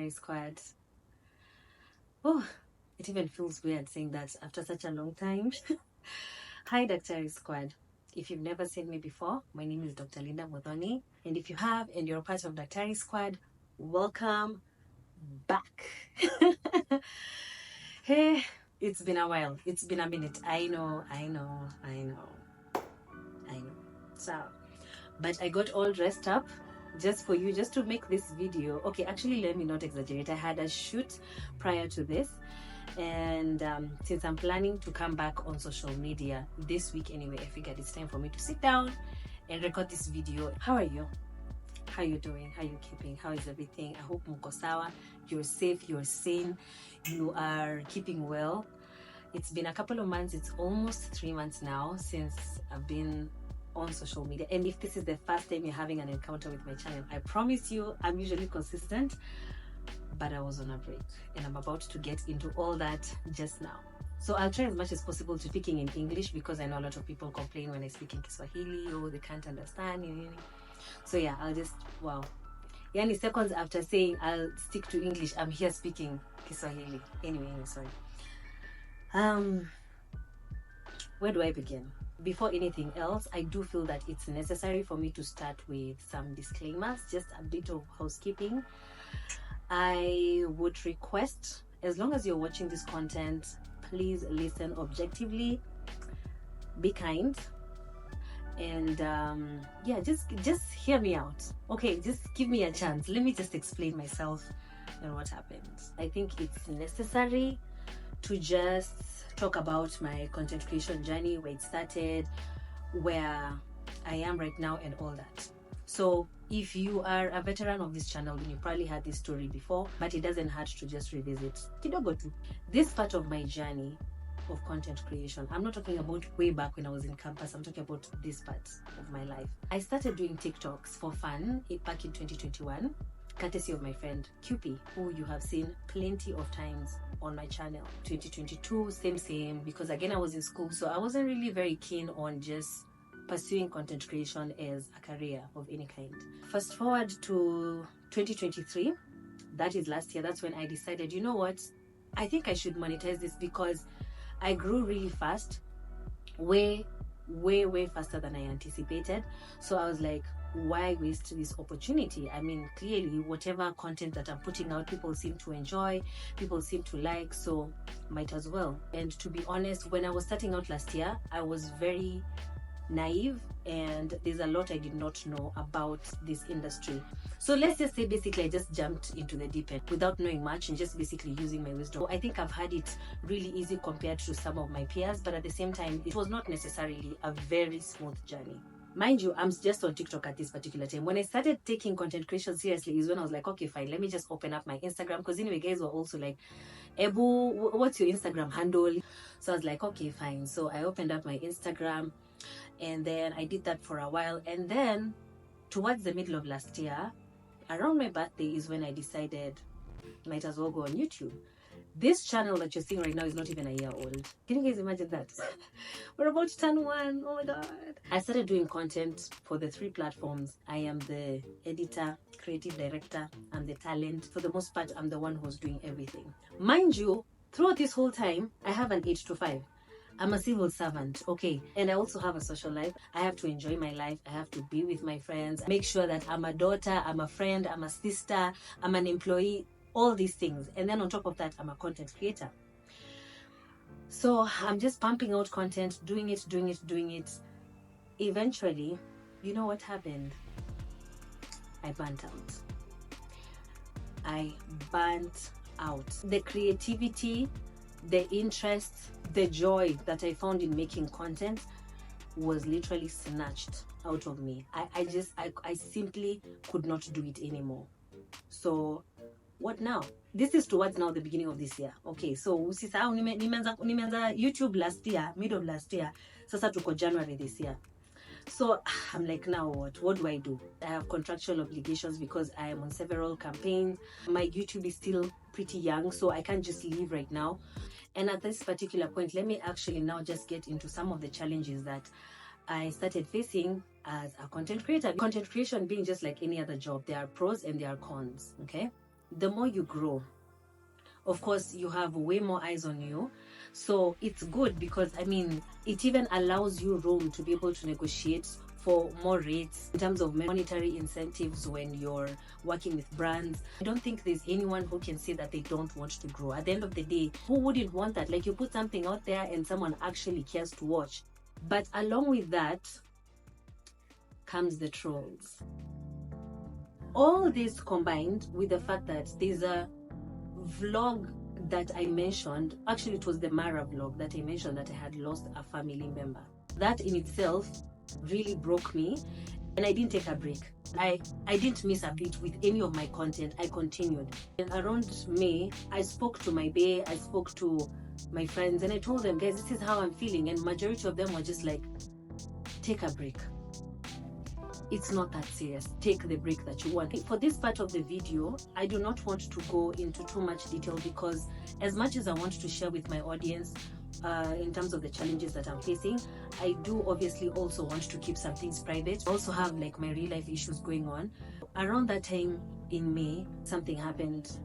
Daktari Squad. Oh, it even feels weird saying that after such a long time. Hi, Daktari Squad. If you've never seen me before, my name is Dr. Linda Modhoni. And if you have and you're part of Daktari Squad, welcome back. Hey, it's been a while. It's been a minute. I know. So, but I got all dressed up just for you, just to make this video. Okay, actually, let me not exaggerate. I had a shoot prior to this, and since I'm planning to come back on social media this week anyway, I figured it's time for me to sit down and record this video. How are you? How are you doing? How are you keeping? How is everything? I hope mko sawa, you're safe, you're sane, you are keeping well. It's been a couple of months. It's almost 3 months now since I've been on social media, and if this is the first time you're having an encounter with my channel, I promise you I'm usually consistent, but I was on a break and I'm about to get into all that just now. So I'll try as much as possible to speaking in English, because I know a lot of people complain when I speak in Kiswahili or they can't understand. So yeah, I'll just, wow, yani seconds after saying I'll stick to English, I'm here speaking Kiswahili. Anyway, sorry. Where do I begin? Before anything else, I do feel that it's necessary for me to start with some disclaimers, just a bit of housekeeping. I would request, as long as you're watching this content, please listen objectively, be kind, and yeah, just hear me out. Okay, just give me a chance. Let me just explain myself and what happened. I think it's necessary to just talk about my content creation journey, where it started, where I am right now, and all that. So if you are a veteran of this channel, then you probably had this story before, but it doesn't hurt to just revisit kidogo tu. This part of my journey of content creation, I'm not talking about way back when I was in campus, I'm talking about this part of my life. I started doing TikToks for fun back in 2021, courtesy of my friend QP, who you have seen plenty of times on my channel. 2022, same, because again, I was in school, so I wasn't really very keen on just pursuing content creation as a career of any kind. Fast forward to 2023, that is last year, that's when I decided, you know what, I think I should monetize this, because I grew really fast, way faster than I anticipated. So I was like, why waste this opportunity? I mean, clearly whatever content that I'm putting out, people seem to enjoy, people seem to like, so might as well. And to be honest, when I was starting out last year, I was very naive, and there's a lot I did not know about this industry. So let's just say basically I just jumped into the deep end without knowing much and just basically using my wisdom. I think I've had it really easy compared to some of my peers, but at the same time, it was not necessarily a very smooth journey. Mind you, I'm just on TikTok at this particular time. When I started taking content creation seriously is when I was like, okay, fine, let me just open up my Instagram, because anyway, guys were also like, Ebu, what's your Instagram handle? So I was like, okay, fine. So I opened up my Instagram, and then I did that for a while, and then towards the middle of last year, around my birthday, is when I decided might as well go on YouTube. This channel that you're seeing right now is not even a year old. Can you guys imagine that? We're about to turn 1. Oh my god. I started doing content for the 3 platforms. I am the editor, creative director, I'm the talent. For the most part, I'm the one who's doing everything. Mind you, throughout this whole time, I have an 8 to 5. I'm a civil servant, okay? And I also have a social life. I have to enjoy my life. I have to be with my friends. Make sure that I'm a daughter, I'm a friend, I'm a sister, I'm an employee, all these things. And then on top of that, I'm a content creator. So I'm just pumping out content, doing it. Eventually, you know what happened? I burnt out. The creativity, the interest, the joy that I found in making content was literally snatched out of me. I simply could not do it anymore. So what now? This is towards now the beginning of this year. Okay, so usisahau nimeanza YouTube last year, mid of last year. Sasa tuko January this year. So I'm like, now what do I do? I have contractual obligations because I am on several campaigns. My YouTube is still pretty young, so I can't just leave right now. And at this particular point, let me actually now just get into some of the challenges that I started facing as a content creator. Content creation being just like any other job, there are pros and there are cons, okay? the more you grow, of course, you have way more eyes on you. So it's good because, I mean, it even allows you room to be able to negotiate for more rates in terms of monetary incentives when you're working with brands. I don't think there's anyone who can say that they don't want to grow. At the end of the day, who wouldn't want that? Like, you put something out there and someone actually cares to watch. But along with that comes the trolls. All this combined with the fact that there's a vlog that I mentioned, actually it was the Mara vlog that I mentioned, that I had lost a family member. That in itself really broke me, and I didn't take a break. I didn't miss a beat with any of my content. I continued. And around May, I spoke to my bae, I spoke to my friends, and I told them, guys, this is how I'm feeling. And majority of them were just like, take a break. It's not that serious. Take the break that you want. For this part of the video, I do not want to go into too much detail because as much as I want to share with my audience in terms of the challenges that I'm facing, I do obviously also want to keep some things private. I also have like my real life issues going on. Around that time in May, something happened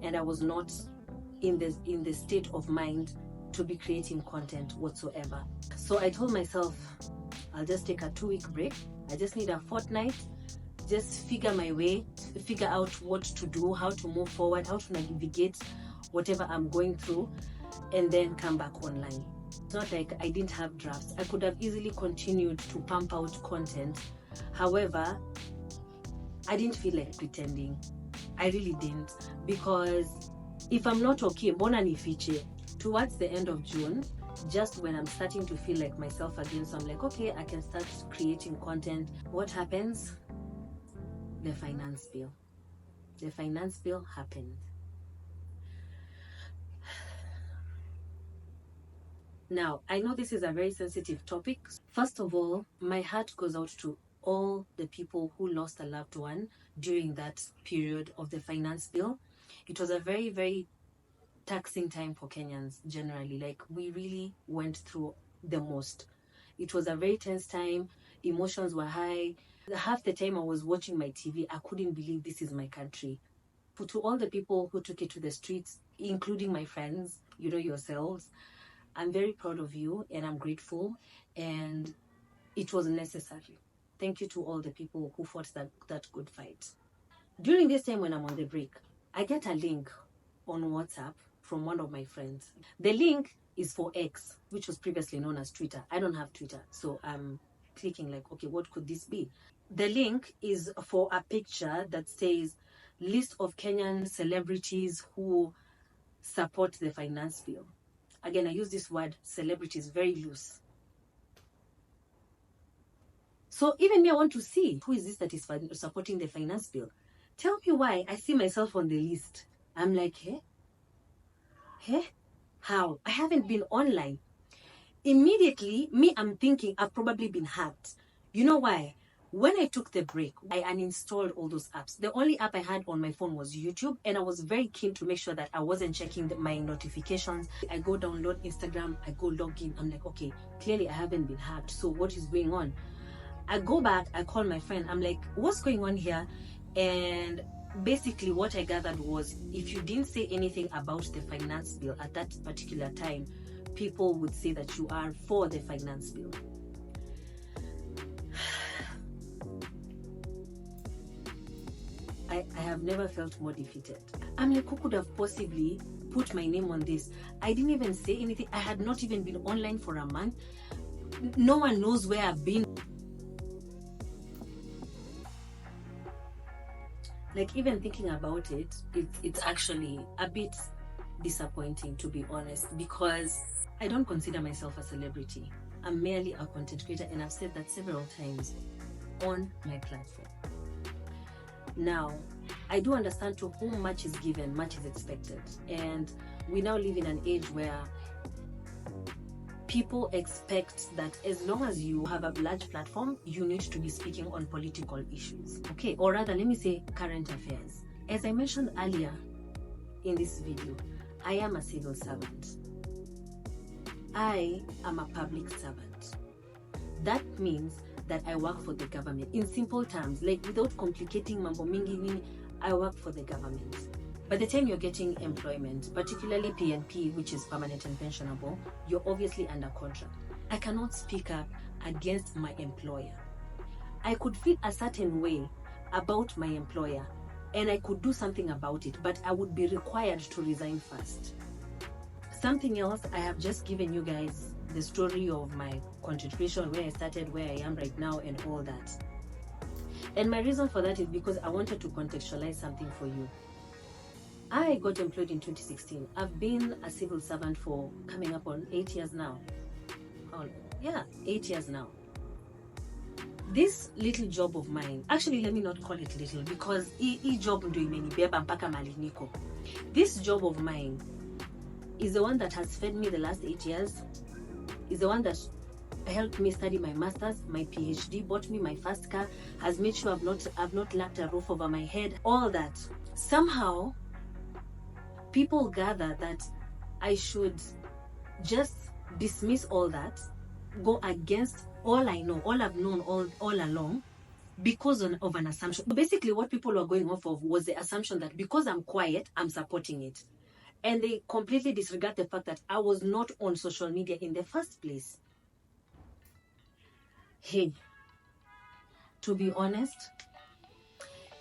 and I was not in the state of mind to be creating content whatsoever. So I told myself, I'll just take a 2-week break. I just need a fortnight, just figure my way, figure out what to do, how to move forward, how to navigate whatever I'm going through, and then come back online. It's not like I didn't have drafts. I could have easily continued to pump out content. However, I didn't feel like pretending. I really didn't, because if I'm not okay, mbona nifiche? Towards the end of June, just when I'm starting to feel like myself again, so I'm like, okay, I can start creating content. What happens? The finance bill. The finance bill happened. Now, I know this is a very sensitive topic. First of all, my heart goes out to all the people who lost a loved one during that period of the finance bill. It was a very, very taxing time for Kenyans generally. Like, we really went through the most. It was a very tense time. Emotions were high. Half the time I was watching my TV, I couldn't believe this is my country. To all the people who took it to the streets, including my friends, you know, yourselves, I'm very proud of you and I'm grateful, and it was necessary. Thank you to all the people who fought that good fight. During this time when I'm on the break, I get a link on WhatsApp from one of my friends. The link is for X, which was previously known as Twitter. I don't have Twitter, so I'm clicking like, okay, what could this be? The link is for a picture that says list of Kenyan celebrities who support the finance bill. Again, I use this word celebrities very loose. So even me, I want to see who is this that is supporting the finance bill. Tell me why I see myself on the list. I'm like, hey, how? I haven't been online. Immediately, me, I'm thinking I've probably been hacked. You know why? When I took the break, I uninstalled all those apps. The only app I had on my phone was YouTube, and I was very keen to make sure that I wasn't checking my notifications. I go download Instagram, I go log in. I'm like, okay, clearly I haven't been hacked. So what is going on? I go back, I call my friend. I'm like, what's going on here? And basically what I gathered was, if you didn't say anything about the finance bill at that particular time, people would say that you are for the finance bill. I have never felt more defeated. I'm like, who could have possibly put my name on this? I didn't even say anything. I had not even been online for a month. No one knows where I've been. Like, even thinking about it, it's actually a bit disappointing, to be honest, because I don't consider myself a celebrity. I'm merely a content creator, and I've said that several times on my platform. Now, I do understand to whom much is given, much is expected. And we now live in an age where people expect that as long as you have a large platform, you need to be speaking on political issues. Okay, or rather, let me say current affairs. As I mentioned earlier in this video, I am a civil servant. I am a public servant. That means that I work for the government. In simple terms, like without complicating mambo mingi, I work for the government. By the time you're getting employment, particularly PNP, which is permanent and pensionable, you're obviously under contract. I cannot speak up against my employer. I could feel a certain way about my employer and I could do something about it, but I would be required to resign first. Something else, I have just given you guys the story of my contribution, where I started, where I am right now, and all that. And my reason for that is because I wanted to contextualize something for you. I got employed in 2016. I've been a civil servant for coming up on 8 years now. 8 years now. This little job of mine, actually let me not call it little, because job ndo imenibeba mpaka mahali niko. This job of mine is the one that has fed me the last 8 years, is the one that helped me study my master's, my PhD, bought me my first car, has made sure I've not lacked a roof over my head, all that. Somehow, people gather that I should just dismiss all that, go against all I know, all I've known all along, because of an assumption. Basically, what people were going off of was the assumption that because I'm quiet, I'm supporting it. And they completely disregard the fact that I was not on social media in the first place. Hey, to be honest,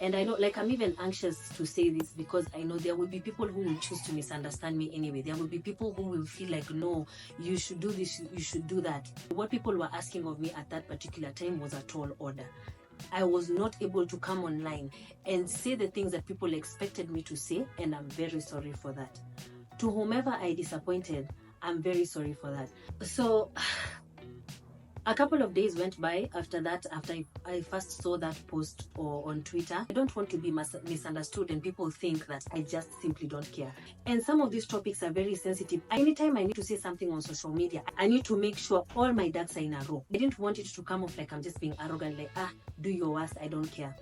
and I know, like, I'm even anxious to say this because I know there will be people who will choose to misunderstand me anyway. There will be people who will feel like, no, you should do this, you should do that. What people were asking of me at that particular time was a tall order. I was not able to come online and say the things that people expected me to say, and I'm very sorry for that. To whomever I disappointed, I'm very sorry for that. So a couple of days went by after that, after I first saw that post on Twitter. I don't want to be misunderstood and people think that I just simply don't care. And some of these topics are very sensitive. Anytime I need to say something on social media, I need to make sure all my ducks are in a row. I didn't want it to come off like I'm just being arrogant, like, do your worst, I don't care.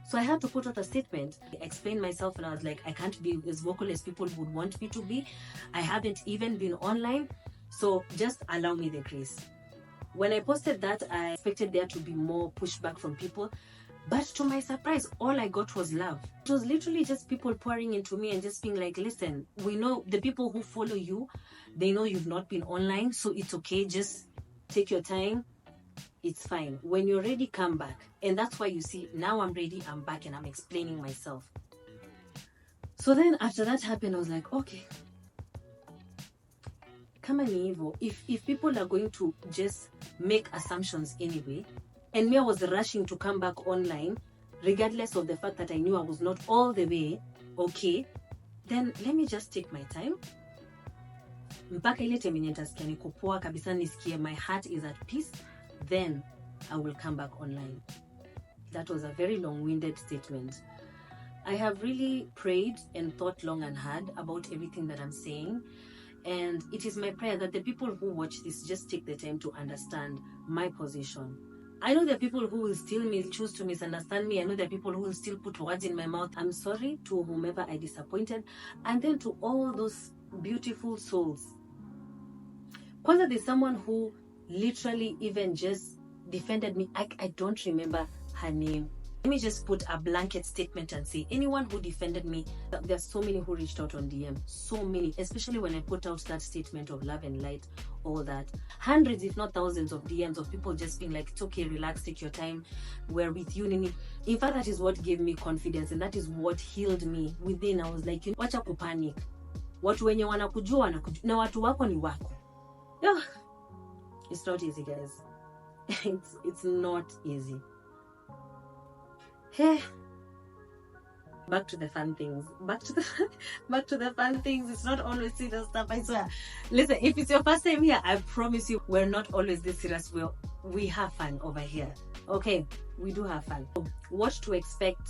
So I had to put out a statement, explain myself, and I was like, I can't be as vocal as people would want me to be. I haven't even been online, so just allow me the grace. When I posted that, I expected there to be more pushback from people. But to my surprise, all I got was love. It was literally just people pouring into me and just being like, listen, we know the people who follow you, they know you've not been online, so it's okay, just take your time. It's fine. When you're ready, come back. And that's why you see, now I'm ready, I'm back, and I'm explaining myself. So then after that happened, I was like, okay. Kama ni hivyo, if people are going to just make assumptions anyway, and me, I was rushing to come back online, regardless of the fact that I knew I was not all the way okay, then let me just take my time. Mpaka ile time nitasikia niko poa kabisa, nisikie my heart is at peace, then I will come back online. That was a very long-winded statement. I have really prayed and thought long and hard about everything that I'm saying. And it is my prayer that the people who watch this just take the time to understand my position. I know there are people who will still choose to misunderstand me. I know there are people who will still put words in my mouth. I'm sorry to whomever I disappointed. And then to all those beautiful souls. Kwanza, there's someone who literally even just defended me. I don't remember her name. Let me just put a blanket statement and say, anyone who defended me, there's so many who reached out on DM. So many, especially when I put out that statement of love and light, all that. Hundreds, if not thousands of DMs of people just being like, it's okay, relax, take your time, we're with you, Nini. In fact, that is what gave me confidence and that is what healed me within. I was like, wacha kupanic. Watu wenye wanakujua, na watu wako ni wako. It's not easy, guys. It's not easy. Hey, back to the fun things. Back to the fun things. It's not always serious stuff, I swear. Listen, if it's your first time here, I promise you, we're not always this serious. We have fun over here. Okay, we do have fun. What to expect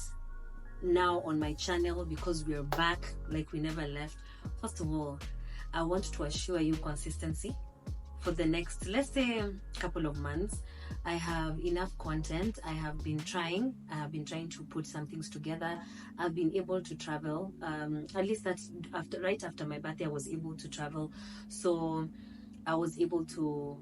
now on my channel, because we're back like we never left. First of all, I want to assure you consistency. For the next, let's say, couple of months, I have enough content. I have been trying to put some things together. I've been able to travel. At least that's right after my birthday, I was able to travel. So I was able to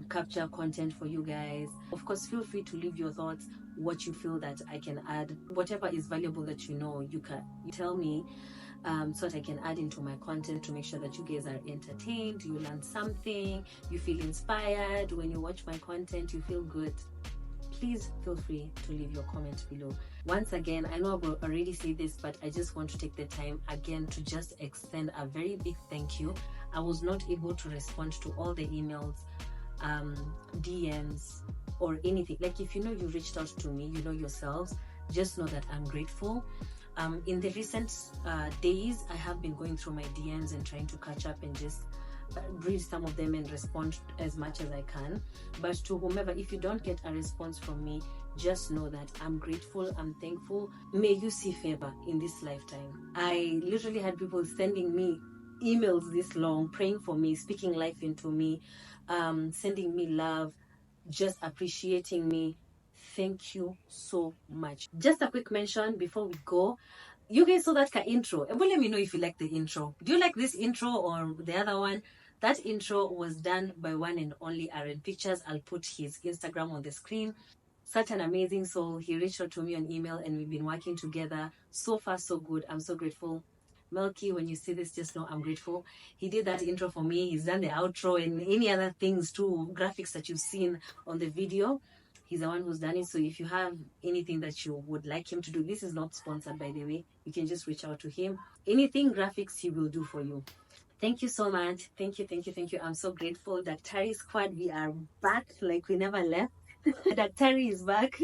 capture content for you guys. Of course, feel free to leave your thoughts, what you feel that I can add, whatever is valuable that you can tell me, so that I can add into my content to make sure that you guys are entertained, you learn something, you feel inspired when you watch my content, you feel good. Please feel free to leave your comment below. Once again, I know I've already said this, but I just want to take the time again to just extend a very big thank you. I was not able to respond to all the emails, DMs, or anything. Like, if you reached out to me, yourselves, just know that I'm grateful. In the recent days, I have been going through my DMs and trying to catch up and just read some of them and respond as much as I can. But to whomever, if you don't get a response from me, just know that I'm grateful, I'm thankful. May you see favor in this lifetime. I literally had people sending me emails this long, praying for me, speaking life into me, sending me love, just appreciating me. Thank you so much. Just a quick mention before we go. You guys saw that intro. But let me know if you like the intro. Do you like this intro or the other one? That intro was done by one and only Aaron Pictures. I'll put his Instagram on the screen. Such an amazing soul. He reached out to me on email and we've been working together. So far, so good. I'm so grateful. Melky, when you see this, just know I'm grateful. He did that intro for me. He's done the outro and any other things too, graphics that you've seen on the video. He's the one who's done it. So if you have anything that you would like him to do, this is not sponsored, by the way. You can just reach out to him. Anything graphics, he will do for you. Thank you so much. Thank you, thank you, thank you. I'm so grateful. Daktari Squad, we are back like we never left. Daktari is back.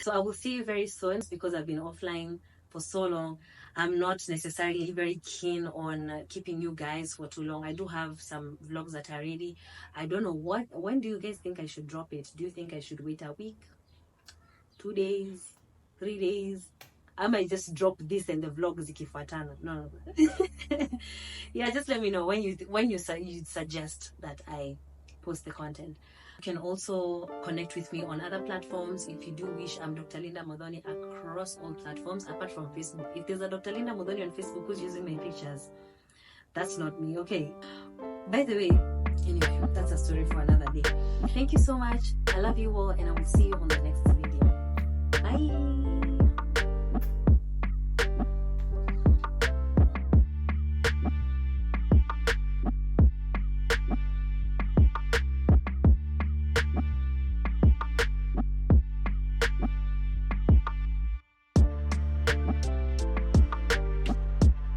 So I will see you very soon because I've been offline for so long. I'm not necessarily very keen on keeping you guys for too long. I do have some vlogs that are ready. I don't know when do you guys think I should drop it? Do you think I should wait a week, 2 days, 3 days? I might just drop this and the vlog zikifuatana. No. Yeah, just let me know when you suggest that I post the content. You can also connect with me on other platforms if you do wish. I'm Dr. Linda Modoni across all platforms apart from Facebook. If there's a Dr. Linda Modoni on Facebook who's using my pictures, that's not me. Okay, by the way, anyway, that's a story for another day. Thank you so much. I love you all and I will see you on the next video. Bye.